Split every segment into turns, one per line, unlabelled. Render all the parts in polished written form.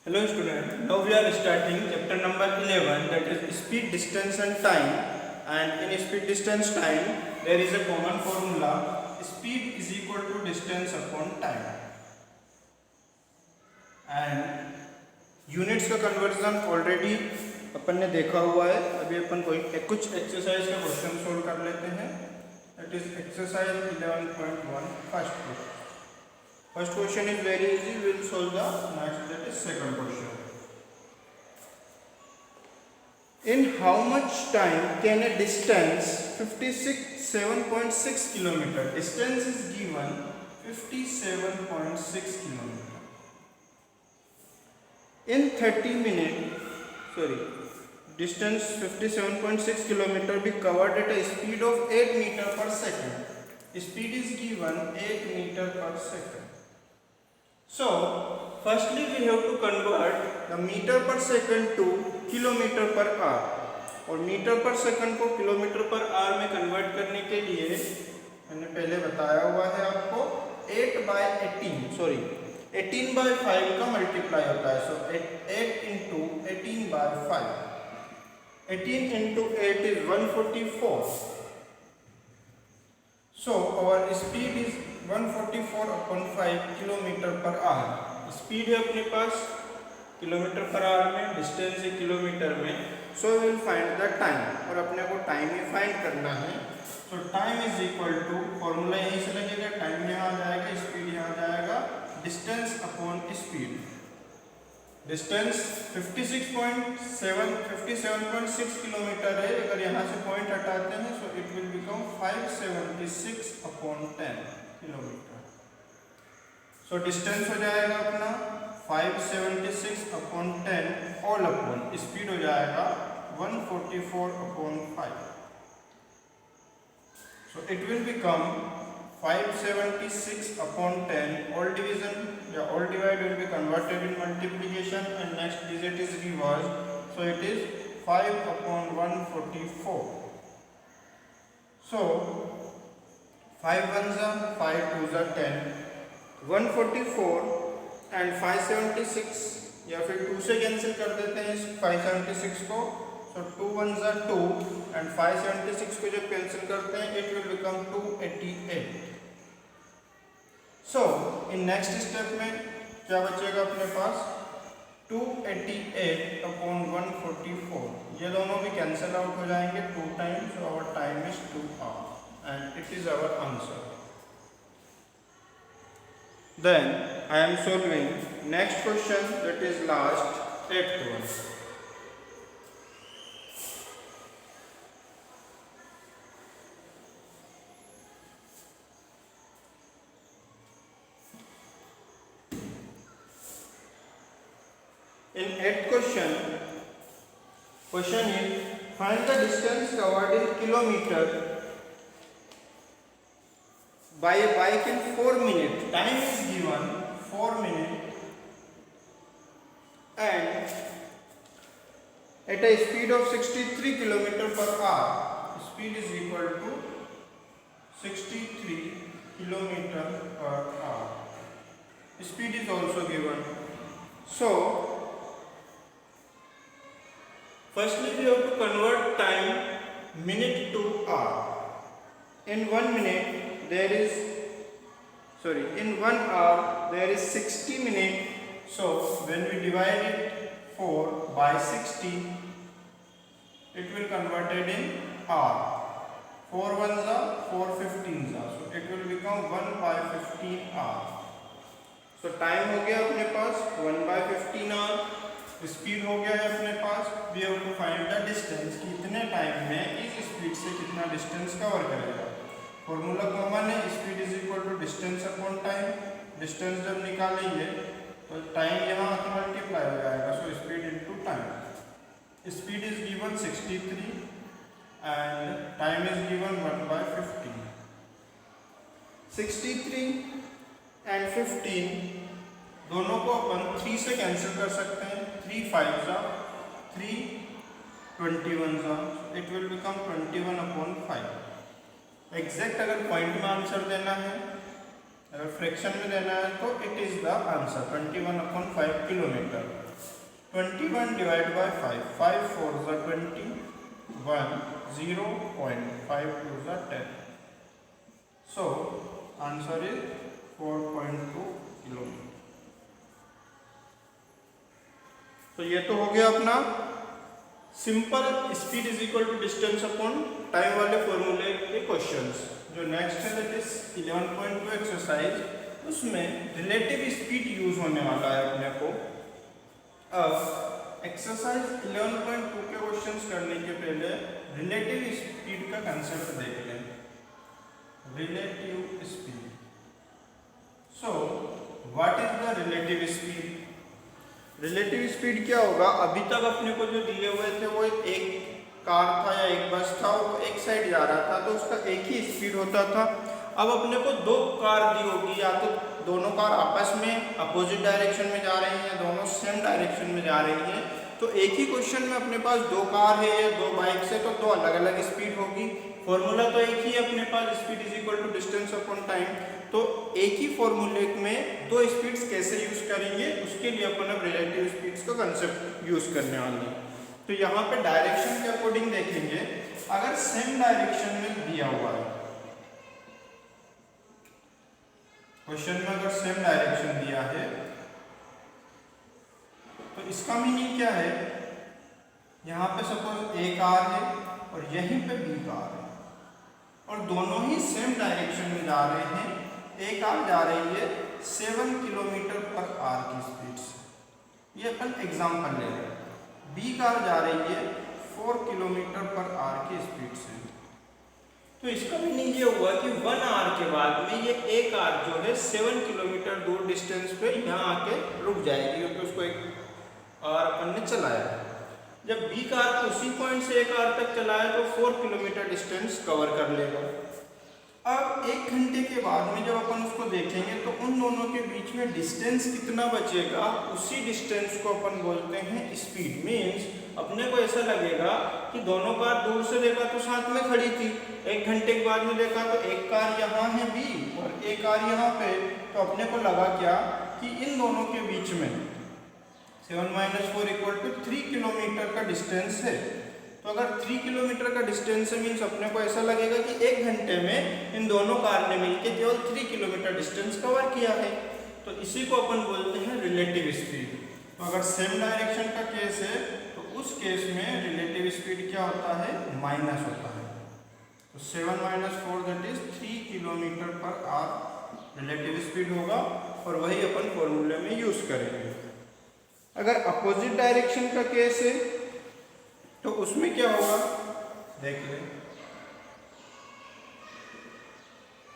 Hello student, now we are starting chapter number 11, that is speed, distance and time. And in speed, distance, time there is a common formula, speed is equal to distance upon time. And units का conversion already अपन ने देखा हुआ है. अभी अपन कोई कुछ exercise का question solve कर लेते हैं. That is exercise 11.1 first question is very easy. We will solve the next, that is second question. In how much time can a distance 57.6 kilometer? Distance is given 57.6 kilometer. In 30 minutes, distance 57.6 kilometer be covered at a speed of 8 meter per second. Speed is given 8 meter per second. So, firstly we have to convert the meter per second to kilometer per hour. और metre per second को kilometre per hour में convert करने के लिए मैंने पहले बताया हुआ है आपको 18 by 5 का मल्टीप्लाई होता है. सो 8 into 18 by 5. 18 into 8 is 144. So our speed is 144 upon 5 kilometre per hour. Speed है अपने पास किलोमीटर पर आवर में, डिस्टेंस है किलोमीटर में. So we will find the time, और अपने को टाइम ही फाइंड करना है. So time is equal to, formula यहीं से लगेगा, टाइम यहाँ आ जाएगा, स्पीड यहाँ आ जाएगा, distance upon speed. Distance 57.6 kilometre है. अगर यहाँ से पॉइंट हटाते हैं so it will become 576 upon 10 kilometre. So distance हो जाएगा अपना 576 अपॉन 10 ऑल अपॉन स्पीड हो जाएगा 144 upon 5. So it will become 576 upon 10. All division, all divide will be converted in multiplication and next digit is reversed. So it is 5 upon 144. So 5 ones are 5 twos are 10. 144 and 576 या फिर 2 से cancel कर देते हैं 576 को. So 2 ones are 2 and 576 को जब cancel करते हैं it will become 288. So in next step में क्या बचेगा अपने पास 288 अपॉन 144. ये दोनों भी कैंसिल आउट हो जाएंगे 2 times. So our time is 2 hours and it is our answer. Then I am solving next question, that is last 8th one. In 8th question is find the distance covered in kilometer by a bike in 4 minutes. Time is given 4 minutes and at a speed of 63 km per hour. Speed is equal to 63 km per hour. Speed is also given. So firstly we have to convert time minute to hour. In 1 minute there is in 1 hour there is 60 minutes. So when we divide it 4 by 60 it will converted in hour. 4 ones are 4 15s are, so it will become 1 by 15 hour. So time हो गया अपने पास 1 by 15 hour. Speed हो गया है अपने पास. We have to find the distance कि इतने टाइम में इस स्पीड से कितना डिस्टेंस कवर करेगा. फॉर्मूला कॉमन है, speed is equal to distance upon time. Distance जब निकालेंगे तो टाइम यहाँ आके मल्टीप्लाई हो जाएगा. So speed into time. Speed is given 63 and time is given 1 by 15. 63 and 15 दोनों को अपन 3 से कैंसिल कर सकते हैं. 3 5s are 3 21s are, it will become 21 upon 5. Exact अगर पॉइंट में आंसर देना है, अगर फ्रैक्शन में देना है तो it is the answer 21 upon 5 kilometre. 21 divided by 5, 5 4 is 21, 0.5 2 is 10. So answer is 4.2 kilometre. तो ये तो हो गया अपना simple speed is equal to distance upon time वाले फॉर्मूले के क्वेश्चंस। जो नेक्स्ट है दैट इज 11.2 एक्सरसाइज, उसमें रिलेटिव स्पीड यूज होने वाला है अपने को। अब एक्सरसाइज 11.2 के क्वेश्चंस करने के पहले रिलेटिव स्पीड का कंसेप्ट देख लें। Relative speed, so what is the relative speed? Relative speed क्या होगा? अभी तक अपने को जो दिए हुए थे वो एक कार था या एक बस था, वो एक साइड जा रहा था तो उसका एक ही स्पीड होता था। अब अपने को दो कार दी होगी, या तो दोनों कार आपस में अपोजिट डायरेक्शन में जा रही हैं, दोनों सेम डायरेक्शन में जा रही हैं, तो एक ही क्वेश्चन में अपने पास दो कार है या दो बाइक्स है, तो दो अलग अलग स्पीड होगी। फॉर्मूला तो एक ही है अपने पास, speed is equal to distance upon time. तो एक ही फॉर्मूले में दो स्पीड्स कैसे यूज करेंगे, उसके लिए अपन अब रिलेटिव स्पीड्स का कंसेप्ट यूज करने वाले हैं। तो यहाँ पे डायरेक्शन के अकॉर्डिंग देखेंगे, अगर सेम डायरेक्शन में दिया हुआ है क्वेश्चन में, अगर सेम डायरेक्शन दिया है तो इसका मीनिंग क्या है? यहाँ पे सपोज ए कार है और यहीं पे बी कार है और दोनों ही सेम डायरेक्शन में जा रहे हैं। ए कार जा रही है 7 किलोमीटर पर आवर की स्पीड से, ये अपन एग्जाम्पल ले रहे हैं। बी कार जा रही है 4 किलोमीटर पर आवर की स्पीड से। तो इसका मीनिंग ये हुआ कि 1 आवर के बाद में ये ए कार जो है 7 किलोमीटर दूर डिस्टेंस पे यहाँ आके रुक जाएगी, क्योंकि उसको एक आवर अपन ने चलाया। जब बी कार को उसी पॉइंट से एक आवर तक चलाया तो 4 किलोमीटर डिस्टेंस कवर कर लेगा। अब 1 घंटे के बाद में जब अपन उसको देखेंगे तो उन दोनों के बीच में डिस्टेंस कितना बचेगा, उसी डिस्टेंस को अपन बोलते हैं स्पीड। मीन्स अपने को ऐसा लगेगा कि दोनों कार दूर से देखा तो साथ में खड़ी थी, 1 घंटे के बाद में देखा तो एक कार यहाँ है बी और एक कार यहाँ पे, तो अपने को लगा क्या कि इन दोनों के बीच में 7 - 4 = 3 किलोमीटर का डिस्टेंस है। तो अगर 3 किलोमीटर का डिस्टेंस है, मीन्स अपने को ऐसा लगेगा कि 1 घंटे में इन दोनों कार ने मिलकर केवल 3 किलोमीटर डिस्टेंस कवर किया है। तो इसी को अपन बोलते हैं रिलेटिव स्पीड। तो अगर सेम डायरेक्शन का केस है तो उस केस में रिलेटिव स्पीड क्या होता है? माइनस होता है। तो 7 - 4 that is 3 kilometre per our relative speed होगा और वही अपन फॉर्मूले में यूज करेंगे। अगर अपोजिट डायरेक्शन का केस है तो उसमें क्या होगा, देख लें।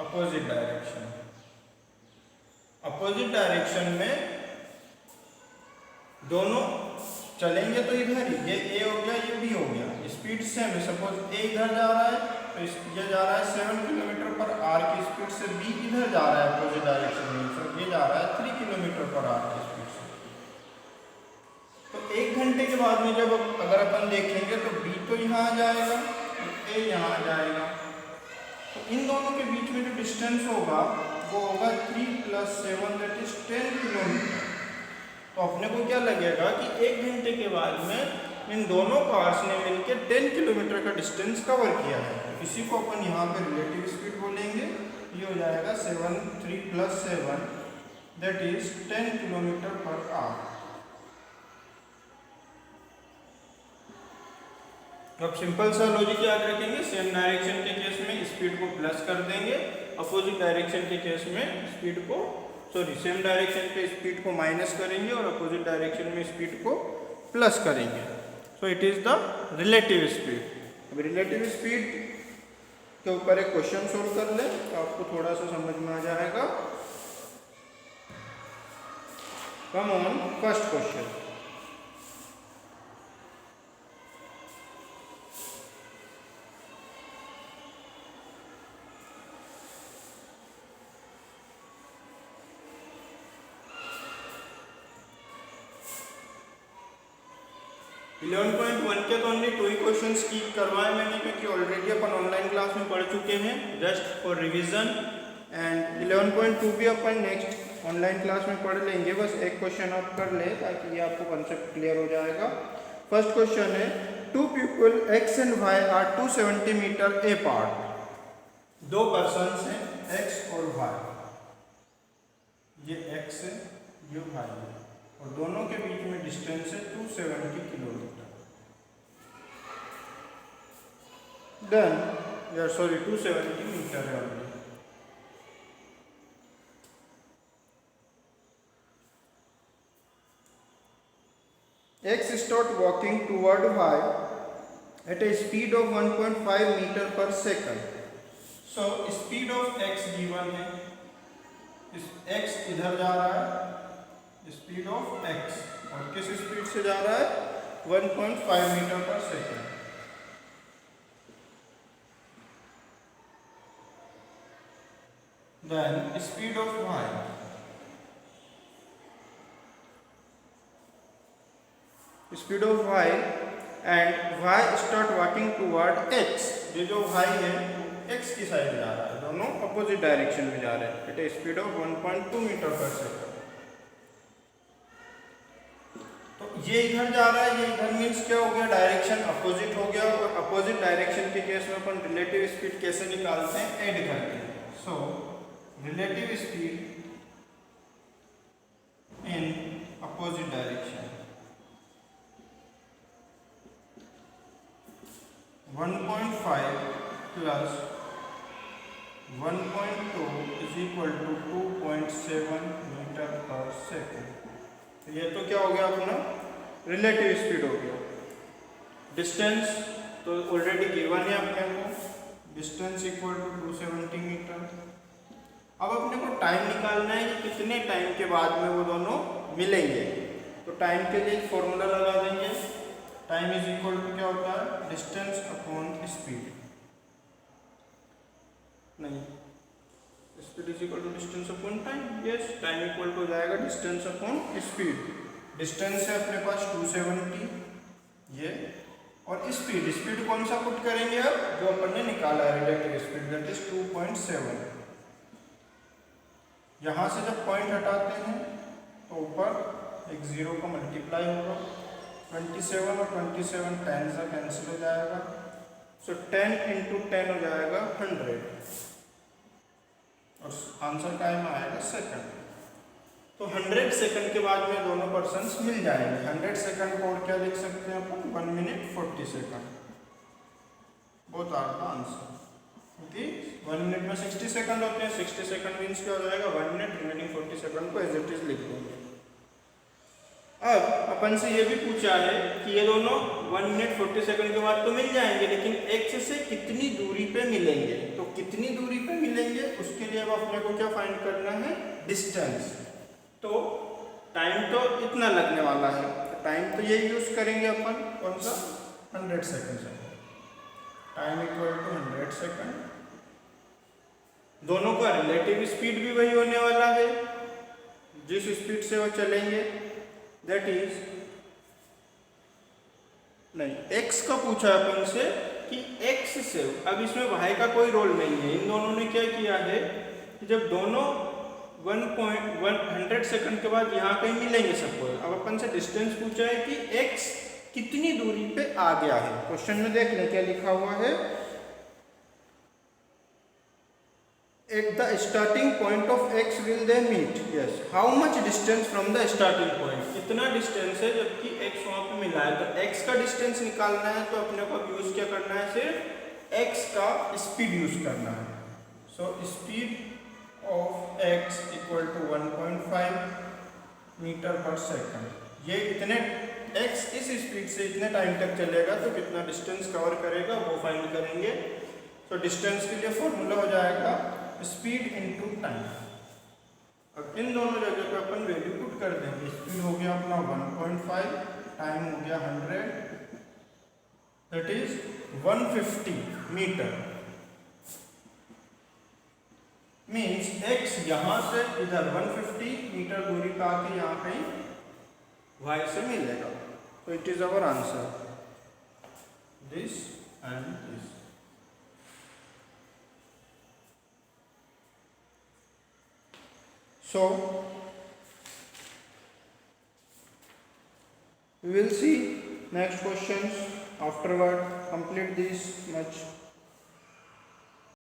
अपोजिट डायरेक्शन में दोनों चलेंगे तो इधर ही, ये ए हो गया ये बी हो गया, स्पीड सेम है। सपोज ए इधर जा रहा है तो ये जा रहा है 7 किलोमीटर पर आवर की स्पीड से, बी इधर जा रहा है अपोजिट डायरेक्शन में, तो ये जा रहा है 3 किलोमीटर पर आवर की स्पीड से। तो 1 घंटे के बाद में जब अगर अपन देखेंगे तो बी तो यहाँ आ जाएगा और ए यहाँ आ जाएगा। तो इन दोनों के बीच में जो डिस्टेंस होगा वो होगा 3 + 7 दैट इज 10 किलोमीटर। तो अपने को क्या लगेगा कि 1 घंटे के बाद में इन दोनों कार्स ने मिलकर 10 किलोमीटर का डिस्टेंस कवर किया है। इसी को अपन यहाँ पे रिलेटिव स्पीड बोलेंगे। ये हो जाएगा 3 + 7 that is 10 kilometre per our. तो अब सिंपल सा लॉजिक याद रखेंगे, सेम डायरेक्शन के केस में स्पीड को प्लस कर देंगे, अपोजिट डायरेक्शन के केस में स्पीड को सेम डायरेक्शन पे स्पीड को माइनस करेंगे और अपोजिट डायरेक्शन में स्पीड को प्लस करेंगे। So it is the relative speed. अब रिलेटिव स्पीड के ऊपर एक क्वेश्चन सोल्व कर लें तो आपको थोड़ा सा समझ में आ जाएगा। Come on, first question. Eleven 11.1 के तो ओनली 2 ही क्वेश्चन की करवाए मैंने, क्योंकि ऑलरेडी अपन ऑनलाइन क्लास में पढ़ चुके हैं, जस्ट फॉर रिवीजन। एंड 11.2 भी अपन नेक्स्ट ऑनलाइन क्लास में पढ़ लेंगे, बस एक क्वेश्चन आप कर ले ताकि ये आपको कंसेप्ट क्लियर हो जाएगा। फर्स्ट क्वेश्चन है, two people x and y are 270 metre apart. दो पर्सन हैं एक्स और वाई, ये एक्स है ये वाई है, और दोनों के बीच में डिस्टेंस है 270 किलोमीटर। देन या सॉरी 270 मीटर है only. X start walking toward Y at a speed of 1.5 meter per second. So speed of X given है, X इधर जा रहा है, स्पीड ऑफ X, और किस स्पीड से जा रहा है 1.5 metre per second. Then speed of Y, speed of y and y start walking toward x। ये जो y है x की साइड जा रहा है, दोनों अपोजिट डायरेक्शन में जा रहे हैं। It is speed of 1.2 metre per second. तो ये इधर जा रहा है, ये इधर मीन्स क्या हो गया, डायरेक्शन अपोजिट हो गया। और अपोजिट डायरेक्शन के केस में अपन रिलेटिव स्पीड कैसे निकालते हैं, ऐड करके। So relative speed in opposite direction 1.5 plus 1.2 is equal to 2.7 metre per second. ये तो क्या हो गया अपना रिलेटिव स्पीड हो गया। डिस्टेंस तो ऑलरेडी गिवन है अपने को, डिस्टेंस इक्वल टू 270 मीटर। अब अपने को टाइम निकालना है कि कितने टाइम के बाद में वो दोनों मिलेंगे। तो टाइम के लिए एक फॉर्मूला लगा देंगे, टाइम इज इक्वल टू क्या होता है, डिस्टेंस अपॉन स्पीड। नहीं, speed is equal to distance upon time. Yes, time equal to हो जाएगा डिस्टेंस अपॉन स्पीड। डिस्टेंस है अपने पास 270 ये, और स्पीड, स्पीड कौन सा पुट करेंगे अब, जो अपन ने निकाला है रिलेटिव स्पीड, दैट इज 2.7। यहाँ से जब पॉइंट हटाते हैं तो ऊपर एक जीरो का मल्टीप्लाई होगा, 27 और 27 10 से कैंसिल हो जाएगा। सो 10 इंटू 10 हो जाएगा 100, और आंसर टाइम आएगा सेकंड। तो 100 सेकंड के बाद में दोनों पर्सन्स मिल जाएंगे। 100 सेकंड को और क्या लिख सकते हैं अपन, 1 minute 40 second. Both are the answer. Okay, 1 minute में 60 सेकंड होते हैं, 60 सेकंड मीन्स क्या हो जाएगा 1 मिनट, रिमेनिंग 40 सेकंड को एज इट इज लिख देंगे। अब अपन से ये भी पूछा है कि ये दोनों 1 मिनट 40 सेकंड के बाद तो मिल जाएंगे, लेकिन x से कितनी दूरी पे मिलेंगे। तो कितनी दूरी पे मिलेंगे उसके लिए अब अपने को क्या फाइंड करना है, डिस्टेंस। तो टाइम तो इतना लगने वाला है, तो टाइम तो ये यूज करेंगे अपन, कौन सा 100 सेकंड से। Time equal to 100 second. दोनों का रिलेटिव स्पीड भी वही होने वाला है, जिस स्पीड से वो चलेंगे, दैट इज नहीं, x का पूछा अपन से कि x से, अब इसमें y का कोई रोल नहीं है। इन दोनों ने क्या किया है कि जब दोनों 100 सेकंड के बाद यहाँ कहीं मिलेंगे सपोज, अब अपन से डिस्टेंस पूछा है कि x कितनी दूरी पे आ गया है। क्वेश्चन में देख लें क्या लिखा हुआ है, at the starting point of x will they meet। yes, how much distance from the starting point, कितना डिस्टेंस है जबकि x वहां पे मिला है। तो x का डिस्टेंस निकालना है, तो अपने को यूज क्या करना है, सिर्फ x का स्पीड यूज करना है। So speed of x equal to 1.5 metre per second. ये इतने x इस स्पीड से इतने टाइम तक चलेगा तो कितना डिस्टेंस कवर करेगा वो फाइंड करेंगे। तो डिस्टेंस के लिए फॉर्मूला हो जाएगा स्पीड इनटू टाइम। अब इन दोनों जगह पे अपन वैल्यू पुट कर देंगे। स्पीड हो गया अपना 1.5, टाइम हो गया 100, that is 150 metre. Means x यहां से इधर 150 मीटर दूरी पे आके यहाँ कहीं y से मिलेगा। तो it is our answer, this and this. So We will see next questions afterward. Complete this much.